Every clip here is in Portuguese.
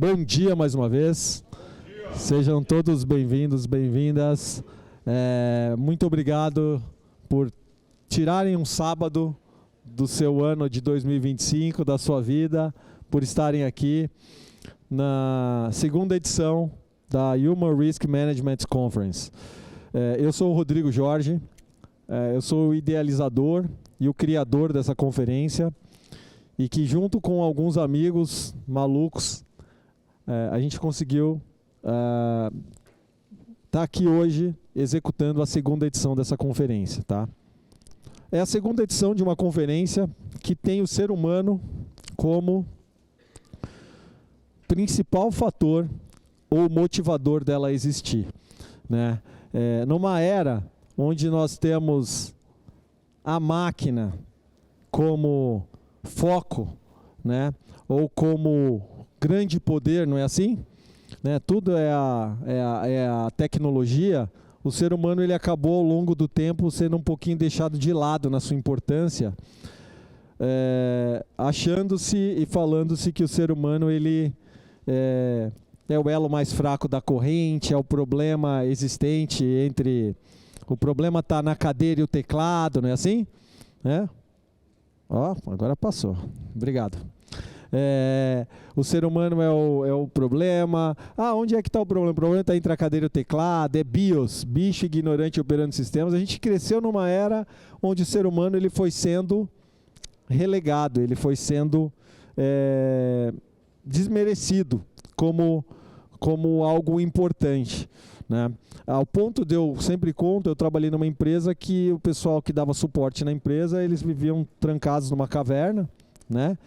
Bom dia mais uma vez. Sejam todos bem-vindos, bem-vindas. Muito obrigado por tirarem um sábado do seu ano de 2025, da sua vida, por estarem aqui na segunda edição da Human Risk Management Conference. Eu sou o Rodrigo Jorge, eu sou o idealizador e o criador dessa conferência e que junto com alguns amigos malucos a gente conseguiu estar aqui hoje executando a segunda edição dessa conferência, tá? É a segunda edição de uma conferência que tem o ser humano como principal fator ou motivador dela existir, né? Numa era onde nós temos a máquina como foco, né? Ou como grande poder, não é assim? Né? Tudo é a tecnologia. O ser humano ele acabou ao longo do tempo sendo um pouquinho deixado de lado na sua importância, achando-se e falando-se que o ser humano ele é o elo mais fraco da corrente, é o problema existente entre... O problema está na cadeira e o teclado, não é assim? Agora passou. Obrigado. O ser humano é o problema. Onde é que está o problema? O problema está entre a cadeira e o teclado, é BIOS, bicho ignorante operando sistemas. A gente cresceu numa era onde o ser humano ele foi sendo relegado, ele foi sendo desmerecido como algo importante, né? Ao ponto de eu sempre conto, eu trabalhei numa empresa que o pessoal que dava suporte na empresa, eles viviam trancados numa caverna, né?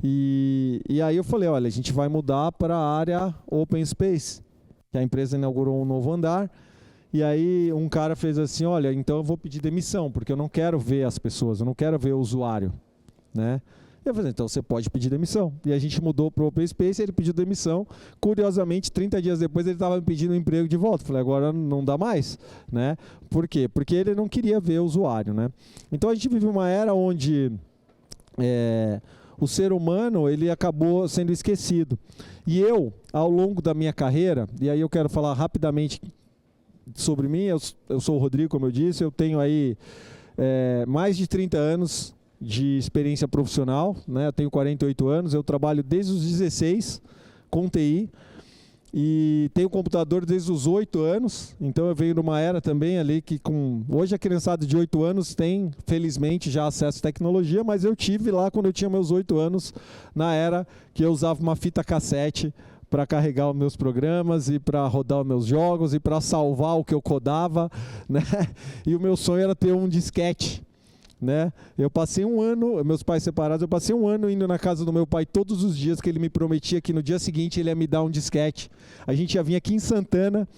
E aí eu falei, olha, a gente vai mudar para a área Open Space, que a empresa inaugurou um novo andar, e aí um cara fez assim, olha, então eu vou pedir demissão, porque eu não quero ver as pessoas, eu não quero ver o usuário, né? Eu falei, então você pode pedir demissão. E a gente mudou para o Open Space, ele pediu demissão. Curiosamente, 30 dias depois ele estava me pedindo um emprego de volta. Eu falei, agora não dá mais, né? Por quê? Porque ele não queria ver o usuário, né? Então a gente vive uma era onde o ser humano ele acabou sendo esquecido. E eu, ao longo da minha carreira, e aí eu quero falar rapidamente sobre mim, eu sou o Rodrigo, como eu disse, eu tenho aí mais de 30 anos de experiência profissional, né? Eu tenho 48 anos, eu trabalho desde os 16 com TI e tenho computador desde os 8 anos, então eu venho numa era também ali que hoje a criançada de 8 anos tem, felizmente, já acesso à tecnologia, mas eu tive lá quando eu tinha meus 8 anos, na era que eu usava uma fita cassete para carregar os meus programas e para rodar os meus jogos e para salvar o que eu codava, né? E o meu sonho era ter um disquete, né? Eu passei um ano, meus pais separados, eu passei um ano indo na casa do meu pai todos os dias, que ele me prometia que no dia seguinte ele ia me dar um disquete. A gente já vinha aqui em Santana,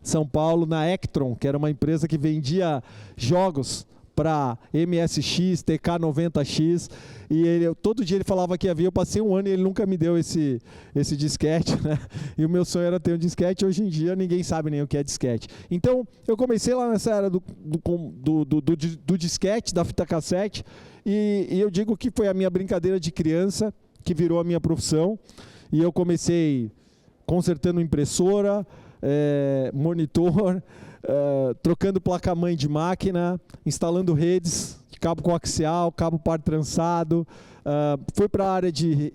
São Paulo, na Ectron, que era uma empresa que vendia jogos para MSX, TK90X, e todo dia ele falava que havia, eu passei um ano e ele nunca me deu esse disquete, né? E o meu sonho era ter um disquete, hoje em dia ninguém sabe nem o que é disquete. Então, eu comecei lá nessa era do disquete, da fita cassete, e eu digo que foi a minha brincadeira de criança, que virou a minha profissão, e eu comecei consertando impressora, monitor, trocando placa-mãe de máquina, instalando redes, cabo coaxial, cabo par trançado, fui para a área de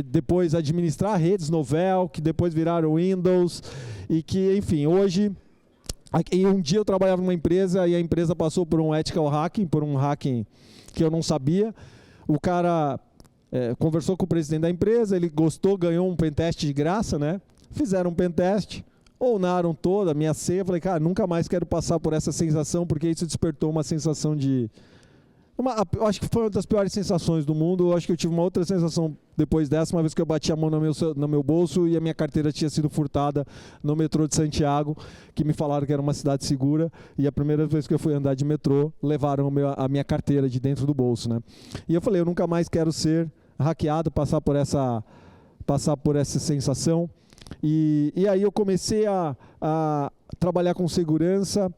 depois administrar redes Novell, que depois viraram Windows, e que, enfim, hoje... E um dia eu trabalhava numa empresa e a empresa passou por um ethical hacking, por um hacking que eu não sabia. O cara conversou com o presidente da empresa, ele gostou, ganhou um pentest de graça, né? Fizeram um pentest, onaram toda a minha senha. Eu falei, cara, nunca mais quero passar por essa sensação, porque isso despertou uma sensação de... eu acho que foi uma das piores sensações do mundo. Eu acho que eu tive uma outra sensação depois dessa, uma vez que eu bati a mão no meu bolso e a minha carteira tinha sido furtada no metrô de Santiago, que me falaram que era uma cidade segura, e a primeira vez que eu fui andar de metrô, levaram a minha carteira de dentro do bolso, né? E eu falei, eu nunca mais quero ser hackeado, passar por essa sensação. E aí eu comecei a trabalhar com segurança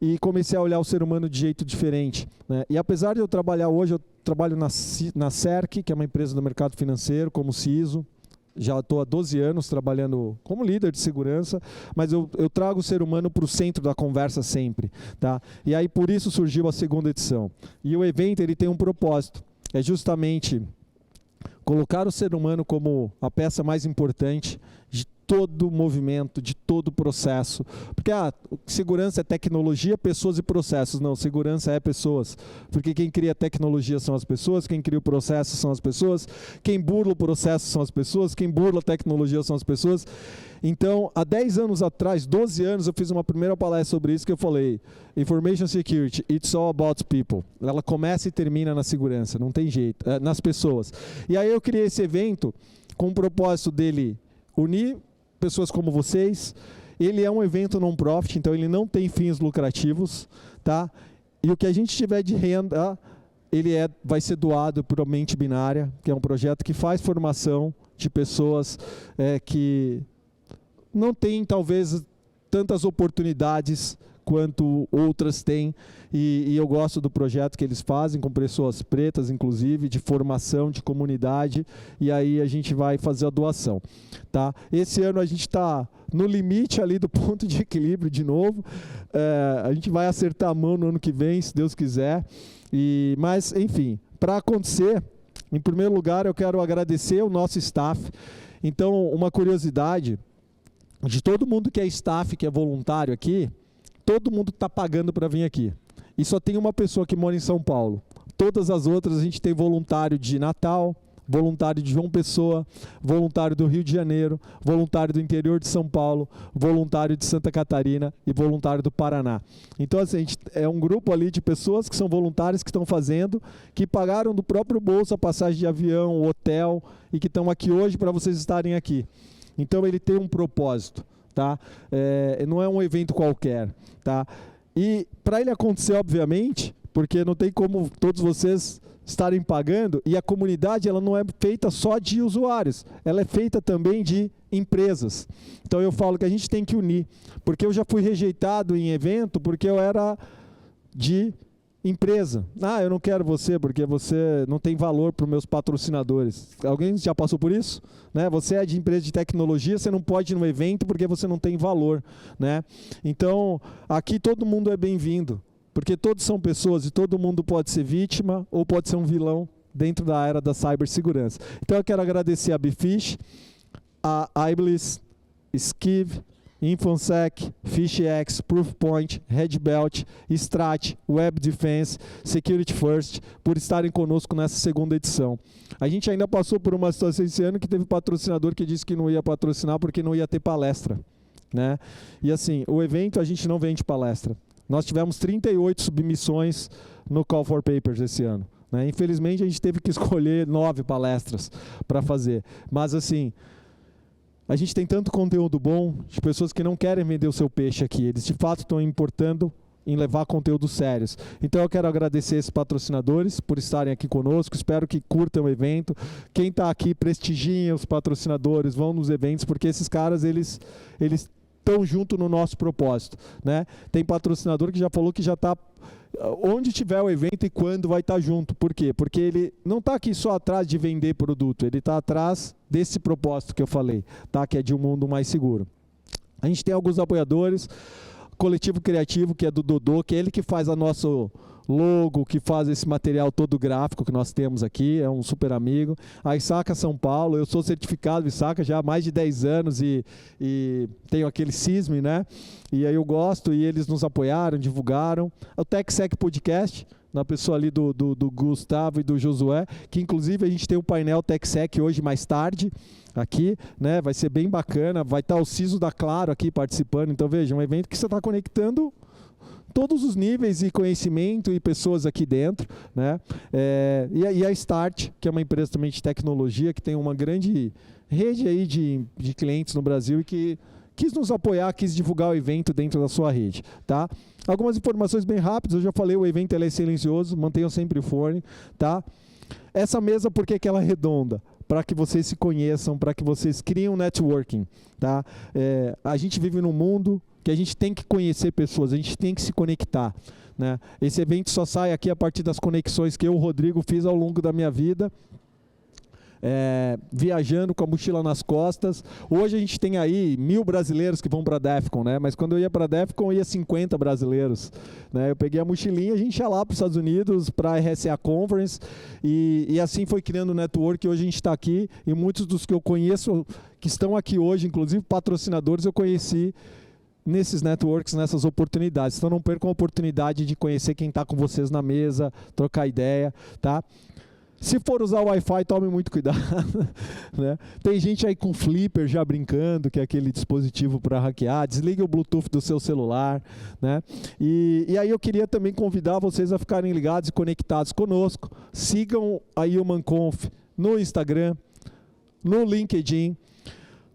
e comecei a olhar o ser humano de jeito diferente, né? E apesar de eu trabalhar hoje, eu trabalho na CERC, que é uma empresa do mercado financeiro, como CISO, já estou há 12 anos trabalhando como líder de segurança, mas eu trago o ser humano para o centro da conversa sempre. Tá? E aí por isso surgiu a segunda edição. E o evento ele tem um propósito, é justamente colocar o ser humano como a peça mais importante de todo o movimento, de todo o processo. Porque segurança é tecnologia, pessoas e processos. Não, segurança é pessoas. Porque quem cria tecnologia são as pessoas, quem cria o processo são as pessoas, quem burla o processo são as pessoas, quem burla a tecnologia são as pessoas. Então, há 10 anos atrás, 12 anos, eu fiz uma primeira palestra sobre isso que eu falei, Information Security, it's all about people. Ela começa e termina na segurança, não tem jeito, nas pessoas. E aí eu criei esse evento com o propósito dele unir pessoas como vocês. Ele é um evento non-profit, então ele não tem fins lucrativos, tá? E o que a gente tiver de renda, vai ser doado para a Mente Binária, que é um projeto que faz formação de pessoas que não têm, talvez, tantas oportunidades quanto outras têm, e eu gosto do projeto que eles fazem com pessoas pretas, inclusive, de formação, de comunidade, e aí a gente vai fazer a doação. Tá? Esse ano a gente está no limite ali do ponto de equilíbrio de novo, a gente vai acertar a mão no ano que vem, se Deus quiser, mas, enfim, para acontecer, em primeiro lugar, eu quero agradecer o nosso staff. Então, uma curiosidade, de todo mundo que é staff, que é voluntário aqui, todo mundo está pagando para vir aqui. E só tem uma pessoa que mora em São Paulo. Todas as outras a gente tem voluntário de Natal, voluntário de João Pessoa, voluntário do Rio de Janeiro, voluntário do interior de São Paulo, voluntário de Santa Catarina e voluntário do Paraná. Então, assim, a gente é um grupo ali de pessoas que são voluntários, que estão fazendo, que pagaram do próprio bolso a passagem de avião, o hotel, e que estão aqui hoje para vocês estarem aqui. Então ele tem um propósito, tá? Não é um evento qualquer, tá? E para ele acontecer, obviamente, porque não tem como todos vocês estarem pagando, e a comunidade ela não é feita só de usuários, ela é feita também de empresas. Então eu falo que a gente tem que unir, porque eu já fui rejeitado em evento porque eu era de empresa. Eu não quero você porque você não tem valor para os meus patrocinadores. Alguém já passou por isso? Né? Você é de empresa de tecnologia, você não pode ir no evento porque você não tem valor. Né? Então, aqui todo mundo é bem-vindo, porque todos são pessoas e todo mundo pode ser vítima ou pode ser um vilão dentro da era da cibersegurança. Então, eu quero agradecer a Bifish, a Iblis, Skiv, Infosec, PhishX, Proofpoint, Redbelt, Strat, Web Defense, Security First, por estarem conosco nessa segunda edição. A gente ainda passou por uma situação esse ano que teve patrocinador que disse que não ia patrocinar porque não ia ter palestra. Né? E assim, o evento a gente não vende palestra. Nós tivemos 38 submissões no Call for Papers esse ano. Né? Infelizmente a gente teve que escolher 9 palestras para fazer. Mas assim, a gente tem tanto conteúdo bom de pessoas que não querem vender o seu peixe aqui. Eles, de fato, estão importando em levar conteúdos sérios. Então, eu quero agradecer esses patrocinadores por estarem aqui conosco. Espero que curtam o evento. Quem está aqui, prestigiem os patrocinadores, vão nos eventos, porque esses caras, eles estão junto no nosso propósito. Né? Tem patrocinador que já falou que já está onde tiver o evento e quando vai estar junto. Por quê? Porque ele não está aqui só atrás de vender produto, ele está atrás desse propósito que eu falei, tá? Que é de um mundo mais seguro. A gente tem alguns apoiadores, Coletivo Criativo, que é do Dodô, que é ele que faz a nosso logo, que faz esse material todo gráfico que nós temos aqui, é um super amigo. A Isaca São Paulo, eu sou certificado Isaca já há mais de 10 anos e tenho aquele CISM, né? E aí eu gosto, e eles nos apoiaram, divulgaram. O TechSec Podcast, na pessoa ali do Gustavo e do Josué, que inclusive a gente tem o painel TechSec hoje mais tarde, aqui, né? Vai ser bem bacana, vai estar o Ciso da Claro aqui participando, então veja, um evento que você está conectando todos os níveis e conhecimento e pessoas aqui dentro, né? E a Start, que é uma empresa também de tecnologia, que tem uma grande rede aí de clientes no Brasil e que quis nos apoiar, quis divulgar o evento dentro da sua rede, tá? Algumas informações bem rápidas, eu já falei, o evento ele é silencioso, mantenham sempre o fone, tá? Essa mesa, por que ela é redonda? Para que vocês se conheçam, para que vocês criem um networking, tá? A gente vive num mundo que a gente tem que conhecer pessoas, a gente tem que se conectar. Né? Esse evento só sai aqui a partir das conexões que eu, Rodrigo, fiz ao longo da minha vida. viajando com a mochila nas costas. Hoje a gente tem aí 1000 brasileiros que vão para a DEFCON, né? Mas quando eu ia para a DEFCON, ia 50 brasileiros, né? Eu peguei a mochilinha, a gente ia lá para os Estados Unidos, para a RSA Conference, e assim foi criando o network. Hoje a gente está aqui, e muitos dos que eu conheço, que estão aqui hoje, inclusive patrocinadores, eu conheci nesses networks, nessas oportunidades. Então não percam a oportunidade de conhecer quem está com vocês na mesa, trocar ideia, tá? Se for usar o Wi-Fi, tome muito cuidado, né? Tem gente aí com Flipper já brincando, que é aquele dispositivo para hackear. Desligue o Bluetooth do seu celular, né? E aí eu queria também convidar vocês a ficarem ligados e conectados conosco. Sigam a HumanConf no Instagram, no LinkedIn,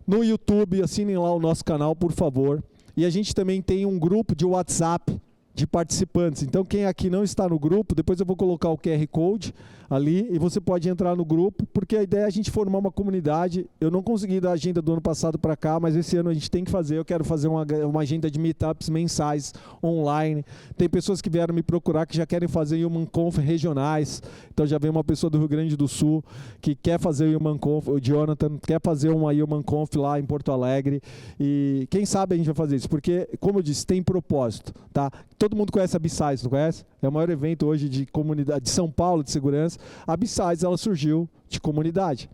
no YouTube. Assinem lá o nosso canal, por favor. E a gente também tem um grupo de WhatsApp de participantes. Então, quem aqui não está no grupo, depois eu vou colocar o QR Code ali e você pode entrar no grupo, porque a ideia é a gente formar uma comunidade. Eu não consegui dar a agenda do ano passado para cá, mas esse ano a gente tem que fazer. Eu quero fazer uma agenda de meetups mensais online. Tem pessoas que vieram me procurar que já querem fazer HumanConf regionais. Então, já veio uma pessoa do Rio Grande do Sul que quer fazer o HumanConf, o Jonathan quer fazer uma HumanConf lá em Porto Alegre. E quem sabe a gente vai fazer isso, porque, como eu disse, tem propósito, tá? Todo mundo conhece a B-Sides, não conhece? É o maior evento hoje de comunidade de São Paulo de segurança. A B-Sides, ela surgiu de comunidade.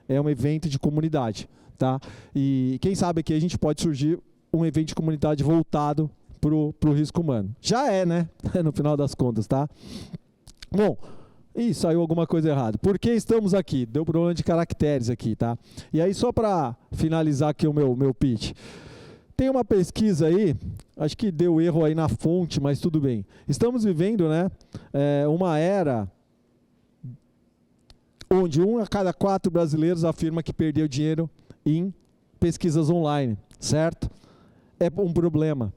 É um evento de comunidade, tá? E quem sabe aqui a gente pode surgir um evento de comunidade voltado pro risco humano. Já é, né? No final das contas, tá? Bom, ih, saiu alguma coisa errada. Por que estamos aqui? Deu problema de caracteres aqui, tá? E aí, só para finalizar aqui o meu pitch. Tem uma pesquisa aí, acho que deu erro aí na fonte, mas tudo bem. Estamos vivendo, né, uma era onde 1 a cada 4 brasileiros afirma que perdeu dinheiro em pesquisas online, certo? É um problema.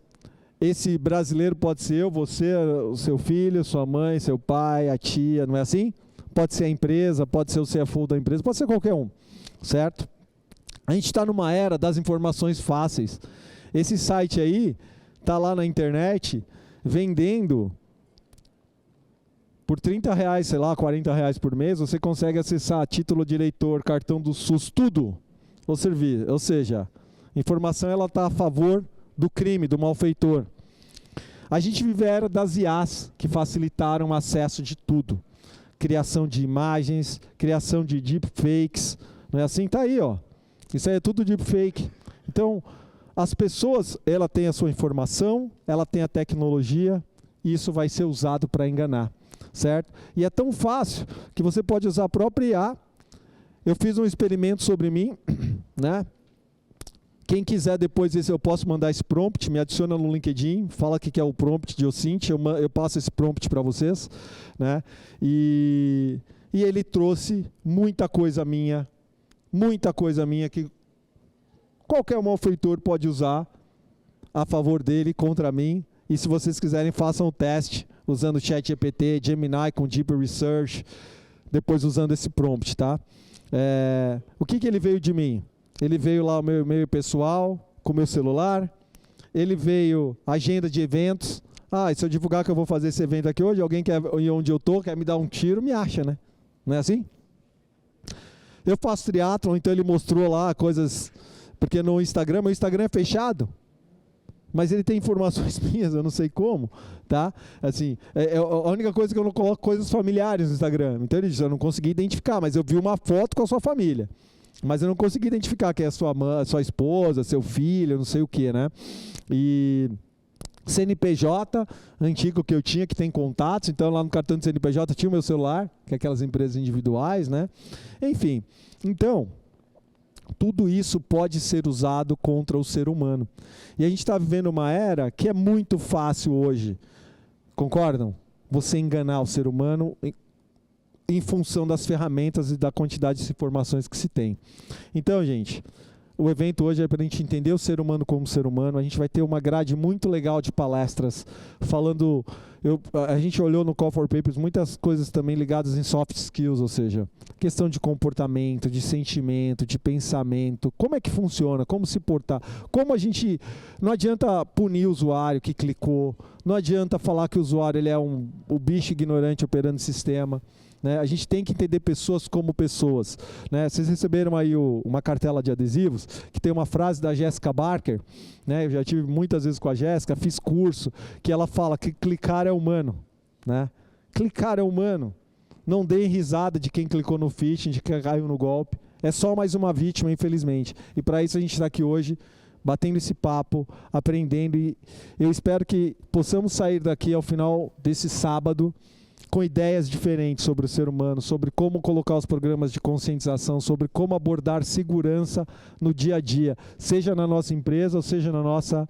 Esse brasileiro pode ser eu, você, o seu filho, sua mãe, seu pai, a tia, não é assim? Pode ser a empresa, pode ser o CFO da empresa, pode ser qualquer um, certo? A gente está numa era das informações fáceis. Esse site aí está lá na internet vendendo por R$30, sei lá, R$40 por mês. Você consegue acessar título de eleitor, cartão do SUS, tudo. Ou seja, a informação está a favor do crime, do malfeitor. A gente vive a era das IAs, que facilitaram o acesso de tudo. Criação de imagens, criação de deepfakes. Não é assim? Está aí, ó. Isso aí é tudo deepfake. Então, as pessoas, ela tem a sua informação, ela tem a tecnologia, e isso vai ser usado para enganar, certo? E é tão fácil que você pode usar a própria IA. Eu fiz um experimento sobre mim, né? Quem quiser depois desse, eu posso mandar esse prompt, me adiciona no LinkedIn, fala que é o prompt de Ocint, eu passo esse prompt para vocês, né? E ele trouxe muita coisa minha que qualquer malfeitor pode usar a favor dele, contra mim. E se vocês quiserem, façam o teste usando o ChatGPT, Gemini com Deep Research, depois usando esse prompt, tá? O que ele veio de mim? Ele veio lá o meu e-mail pessoal, com o meu celular. Ele veio agenda de eventos. Ah, e se eu divulgar que eu vou fazer esse evento aqui hoje, alguém quer ir onde eu estou, quer me dar um tiro, me acha, né? Não é assim? Eu faço triatlon, então ele mostrou lá coisas... Porque no Instagram, meu Instagram é fechado, mas ele tem informações minhas, eu não sei como, tá? Assim, a única coisa que eu não coloco coisas familiares no Instagram. Então ele disse, eu não consegui identificar, mas eu vi uma foto com a sua família. Mas eu não consegui identificar quem é a sua mãe, sua esposa, seu filho, não sei o que, né? E CNPJ antigo que eu tinha, que tem contatos, então lá no cartão de CNPJ tinha o meu celular, que é aquelas empresas individuais, né? Enfim, então... tudo isso pode ser usado contra o ser humano. E a gente está vivendo uma era que é muito fácil hoje, concordam? Você enganar o ser humano em função das ferramentas e da quantidade de informações que se tem. Então, gente, o evento hoje é para a gente entender o ser humano como ser humano. A gente vai ter uma grade muito legal de palestras falando... a gente olhou no Call for Papers muitas coisas também ligadas em soft skills, ou seja, questão de comportamento, de sentimento, de pensamento, como é que funciona, como se portar, como a gente... Não adianta punir o usuário que clicou, Não adianta falar que o usuário ele é o bicho ignorante operando o sistema. Né? A gente tem que entender pessoas como pessoas. Né? Vocês receberam aí uma cartela de adesivos que tem uma frase da Jessica Barker, né? Eu já tive muitas vezes com a Jéssica, fiz curso, que ela fala que clicar é humano. Né? Clicar é humano. Não deem risada de quem clicou no phishing, de quem caiu no golpe. É só mais uma vítima, infelizmente. E para isso a gente está aqui hoje, batendo esse papo, aprendendo. E eu espero que possamos sair daqui ao final desse sábado com ideias diferentes sobre o ser humano, sobre como colocar os programas de conscientização, sobre como abordar segurança no dia a dia, seja na nossa empresa ou seja na nossa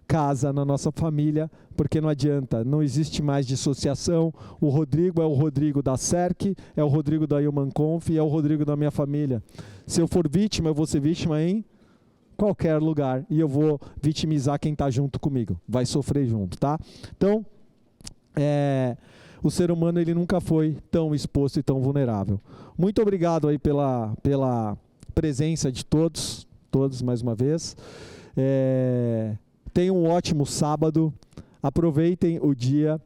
casa, na nossa família, porque não adianta, não existe mais dissociação. O Rodrigo é o Rodrigo da CERC, é o Rodrigo da HumanConf, é o Rodrigo da minha família. Se eu for vítima, eu vou ser vítima em qualquer lugar e eu vou vitimizar quem está junto comigo, vai sofrer junto, tá? Então, o ser humano ele nunca foi tão exposto e tão vulnerável. Muito obrigado aí pela presença de todos mais uma vez. Tenham um ótimo sábado, aproveitem o dia